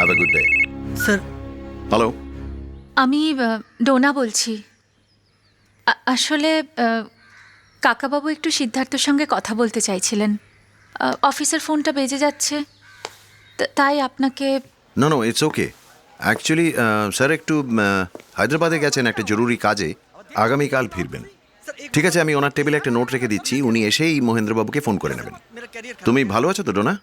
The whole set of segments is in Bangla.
Have a good day. Sir hello. আমি ডোনা বলছি। আসলে কাকাবাবু একটু সিদ্ধার্থর সঙ্গে কথা বলতে চাইছিলেন। অফিসের ফোনটা বেজে যাচ্ছে, তাই আপনাকে। No no, it's okay. Actually sir একটু হায়দ্রাবাদে গেছেন একটা জরুরি কাজে, আগামীকাল ফিরবেন। ঠিক আছে, আমি ওনার টেবিলে একটা নোট রেখে দিচ্ছি, উনি এসেই মহেন্দ্রবাবুকে ফোন করে নেবেন। তুমি ভালো আছো তো ডোনা?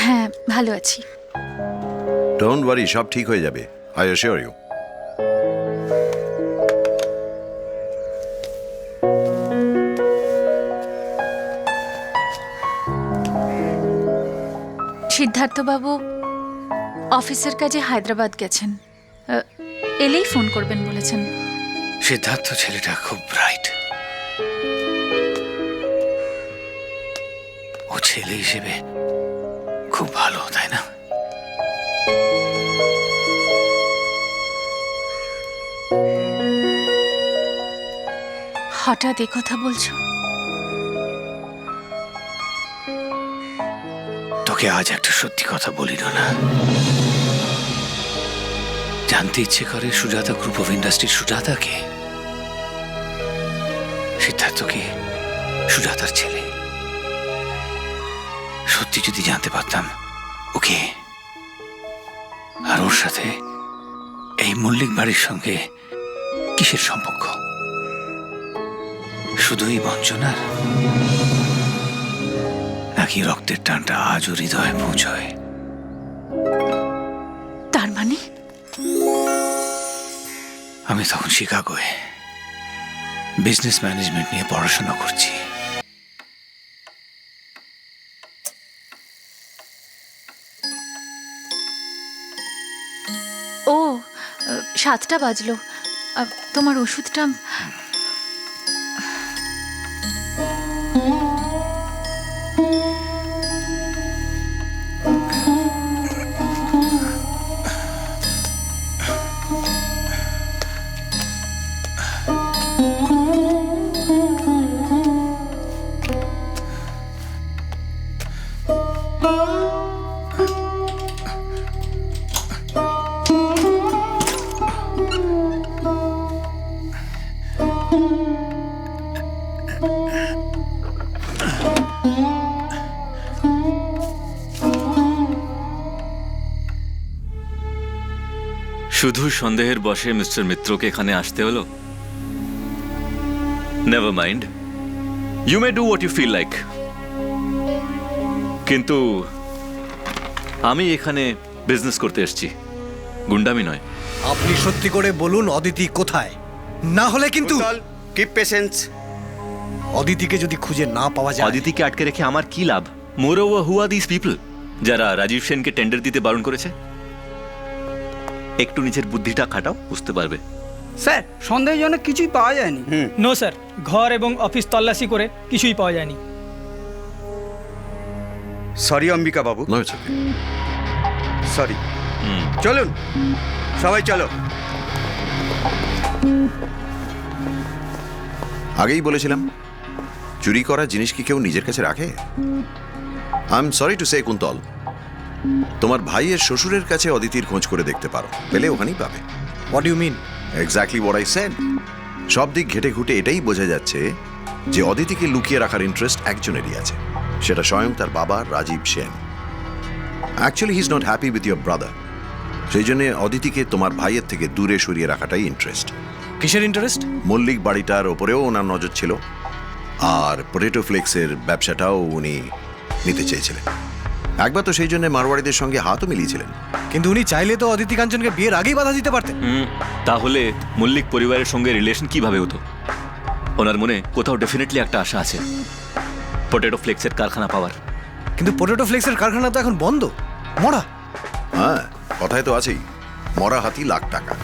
হ্যাঁ, ভালো আছি। ডোন্ট ওয়ারি, সব ঠিক হয়ে যাবে, আই অ্যাসিওর ইউ। সিদ্ধার্থবাবু অফিসের কাজে হায়দ্রাবাদ গেছেন, এলেই ফোন করবেন বলেছেন। সিদ্ধার্থ ছেলেটা খুব ব্রাইট। ও ছেলে হিসেবে খুব ভালো, তাই না? হঠাৎ এ কথা বলছো? তোকে আজ একটা সত্যি কথা বলি না, জানতে ইচ্ছে করে সুজাতা গ্রুপ অফ ইন্ডাস্ট্রির সুজাতাকে। সিদ্ধার্থকে সুজাতার ছেলে। সত্যি যদি জানতে পারতাম ওকে আর ওর সাথে এই মল্লিক বাড়ির সঙ্গে কিসের সম্পর্ক, শুধুই বঞ্চনার, নাকি রক্তের টানটা আজও হৃদয়ে পৌঁছয়? তার মানে আমি তখন শিকাগোয় বিজনেস ম্যানেজমেন্ট নিয়ে পড়াশোনা করছি। ও 7টা বাজলো, তোমার ওষুধটা। শুধু সন্দেহের বশে মিস্টার মিত্রকে এখানে আসতে হলো? Never mind, you may do what you feel like. কিন্তু আমি এখানে বিজনেস করতে এসেছি, গুন্ডামি নয়। আপনি সত্যি করে বলুন অদিতি কোথায়, না হলে কিন্তু কিপ পেশেন্স। অদিতিকে যদি খুঁজে না পাওয়া যায়। অদিতিকে আটকে রেখে আমার কি লাভ? Moreover who are this people যারা রাজীব সেনকে টেন্ডার দিতে বারণ করেছে? একটু নিজের বুদ্ধিটা খাটাও, বুঝতে পারবে। স্যার, সন্দেহজনক কিছুই পাওয়া যায়নি। নো স্যার, ঘর এবং অফিস তল্লাশি করে কিছুই পাওয়া যায়নি। Sorry Ambika Babu, no it's okay. Sorry. চলুন সবাই চলো। আগেই বলেছিলাম, চুরি করা জিনিস কি কেউ নিজের কাছে রাখে? I am sorry to say Kuntal, তোমার ভাইয়ের শ্বশুরের কাছে অদিতির খোঁজ করে দেখতে পারো, পেলে ওখানেই পাবে। What you mean? Exactly what I said. সব দিক ঘেটে ঘুটে এটাই বোঝা যাচ্ছে যে অদিতিকে লুকিয়ে রাখার ইন্টারেস্ট একজনেরই আছে, সেটা স্বয়ং তার বাবা Rajiv Sen. Actually he is not happy with your brother, সেই জন্য অদিতিকে তোমার ভাইয়ের থেকে দূরে সরিয়ে রাখাটাই ইন্টারেস্ট। কিসের ইন্টারেস্ট? মল্লিক বাড়িটার ওপরেও ওনার নজর ছিল, আর পটেটো ফ্লেক্সের ব্যবসাটাও উনি নিতে চেয়েছিলেন। একবার তো সেই জন্য মারওয়াড়িদের সঙ্গে হাতও মিলিয়েছিলেন। কিন্তু উনি চাইলে তো অদিতি কাঞ্চনকে বিয়ের আগেই বাধা দিতে পারতেন। তাহলে মল্লিক পরিবারের সঙ্গে রিলেশন কিভাবে হতো? ওনার মনে কোথাও ডেফিনেটলি একটা আশা আছে, পটেটো ফ্লেক্সের কারখানা পাওয়ার। কিন্তু পটেটো ফ্লেক্সের কারখানা তো এখন বন্ধ, মরা। হ্যাঁ, কথায় তো আছেই, মরা হাতি লাখ টাকা।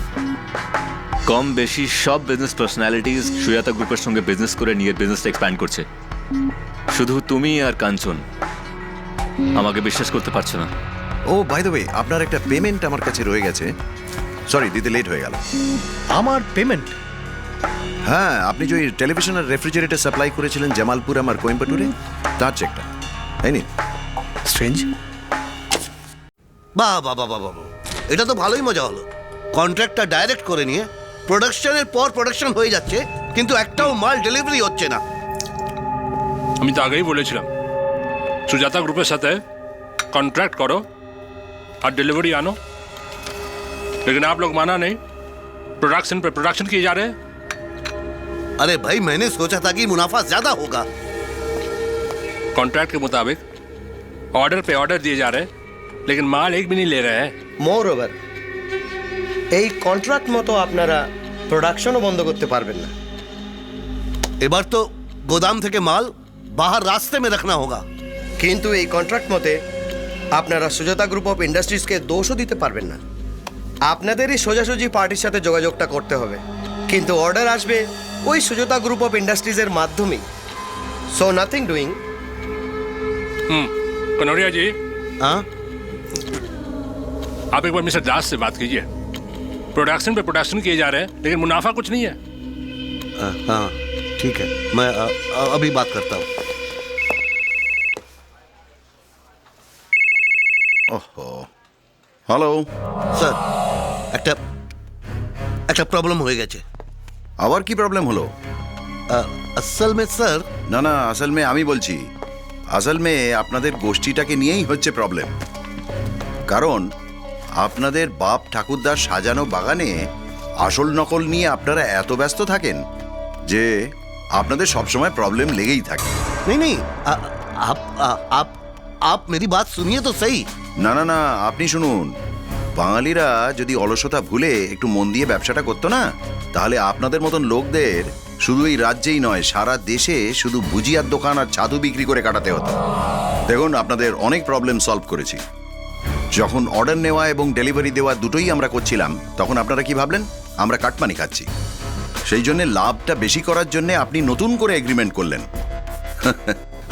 কম বেশি সব বিজনেস পার্সোনালিটিজ সুজাতা গ্রুপের সঙ্গে বিজনেস করে নিজের বিজনেসটা এক্সপ্যান্ড করছে। শুধু তুমি আর কাঞ্চন আমাকে বিশ্বাস করতে পারছো না। ও বাই দ্য ওয়ে, আপনার একটা পেমেন্ট আমার কাছে রয়ে গেছে, সরি দিতে লেট হয়ে গেল। আমার পেমেন্ট? হ্যাঁ, আপনি যে ওই টেলিভিশন আর রেফ্রিজারেটর সাপ্লাই করেছিলেন জামালপুরম আর কোয়েম্বাটুরে, তার চেকটা এই নিন। স্ট্রেঞ্জ। বাহ বাহ বাহ বাহ বাহ, এটা তো ভালোই মজা হলো। কন্ট্রাক্টটা ডাইরেক্ট করে নিয়ে প্রোডাকশনের পর প্রোডাকশন হয়ে যাচ্ছে, কিন্তু একটাও মাল ডেলিভারি হচ্ছে না। আমি তো আগেই বলেছিলাম সুজাতা গ্রুপের সাথে कॉन्ट्रैक्ट करो और डिलीवरी आनो, लेकिन आप लोग माना नहीं, प्रोडक्शन पे प्रोडक्शन किए जा रहे हैं। अरे भाई, मैंने सोचा था कि मुनाफा ज्यादा होगा। कॉन्ट्रैक्ट के मुताबिक ऑर्डर पे ऑर्डर दिए जा रहे हैं, लेकिन माल एक भी नहीं ले रहे हैं। মোর ওভার, এই কন্ট্রাক্ট মতো আপনারা প্রোডাকশনও বন্ধ করতে পারবেন না। এবার তো गोदाम থেকে মাল बाहर रास्ते में रखना होगा। কিন্তু এই কন্ট্রাক্ট মতে আপনারা সুজাতা গ্রুপ অফ ইন্ডাস্ট্রিজকে দোষও দিতে পারবেন না। আপনাদেরই সোজাসুজি পার্টির সাথে যোগাযোগটা করতে হবে, কিন্তু অর্ডার আসবে ওই সুজাতা গ্রুপ অফ ইন্ডাস্ট্রিজের মাধ্যমেই। So nothing doing. Kanauria ji, हाँ, आप एक बार मिस्टर दास से बात कीजिए। प्रोडक्शन पे प्रोडक्शन किए जा रहे हैं, लेकिन मुनाफा कुछ नहीं है। हाँ ठीक है, मैं अभी बात करता हूँ। ওহো, হ্যালো, স্যার, একটা একটা প্রবলেম হয়ে গেছে। আবার কি প্রবলেম হলো? असल में सर, না না, আসল মে আমি বলছি, আসল মে আপনাদের গোষ্ঠীটাকে নিয়েই হচ্ছে প্রবলেম। কারণ আপনাদের বাপ ঠাকুরদার সাজানো বাগানে আসল নকল নিয়ে আপনারা এত ব্যস্ত থাকেন যে আপনাদের সবসময় প্রবলেম লেগেই থাকে। नहीं नहीं, आप मेरी बात सुनिए तो सही। না না না, আপনি শুনুন, বাঙালিরা যদি অলসতা ভুলে একটু মন দিয়ে ব্যবসাটা করতো না, তাহলে আপনাদের মতন লোকদের শুধু এই রাজ্যেই নয়, সারা দেশে শুধু ভুজিয়ার দোকান আর ছাতু বিক্রি করে কাটাতে হতো। দেখুন, আপনাদের অনেক প্রবলেম সলভ করেছি। যখন অর্ডার নেওয়া এবং ডেলিভারি দেওয়া দুটোই আমরা করছিলাম, তখন আপনারা কি ভাবলেন? আমরা কাটমানি খাচ্ছি। সেই জন্য লাভটা বেশি করার জন্য আপনি নতুন করে এগ্রিমেন্ট করলেন।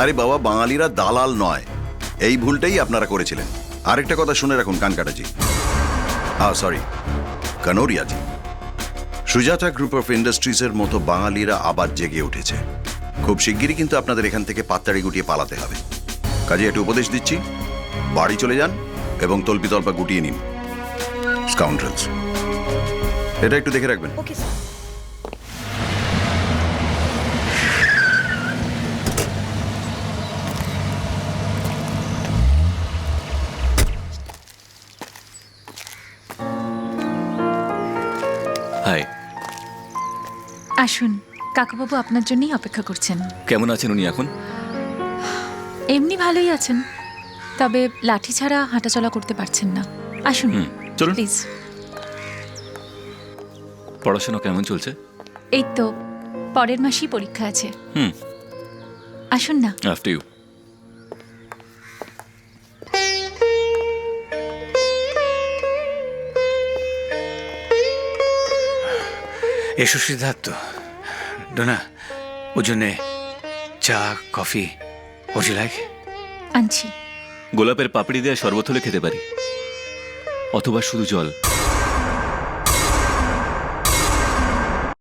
আরে বাবা, বাঙালিরা দালাল নয়, এই ভুলটাই আপনারা করেছিলেন। আরেকটা কথা শুনে রাখুন কানকাটাজি, সরি কানোরিয়াজি, সুজাতা গ্রুপ অফ ইন্ডাস্ট্রিজের মতো বাঙালিরা আবার জেগে উঠেছে। খুব শিগগিরই কিন্তু আপনাদের এখান থেকে পাত্তাড়ি গুটিয়ে পালাতে হবে। কাজে একটা উপদেশ দিচ্ছি, বাড়ি চলে যান এবং তল্পিতল্পা গুটিয়ে নিন। স্কাউন্ড্রেলস, এটা একটু দেখে রাখবেন। হাই, আসুন, কাকাবাবু আপনার জন্যই অপেক্ষা করছেন। কেমন আছেন উনি এখন? এমনি ভালোই আছেন, তবে লাঠি ছাড়া হাঁটাচলা করতে পারছেন না। আসুন চলুন। প্লিজ। পড়াশোনা কেমন চলছে? এই তো পরের মাসেই পরীক্ষা আছে। আসুন না। After you. এসো সিদ্ধার্থ, ডোনা, ওর জন্যে চা কফি ওর লাইক। আনছি। গোলাপের পাপড়ি দেওয়া শরবত হলে খেতে পারি, অথবা শুধু জল।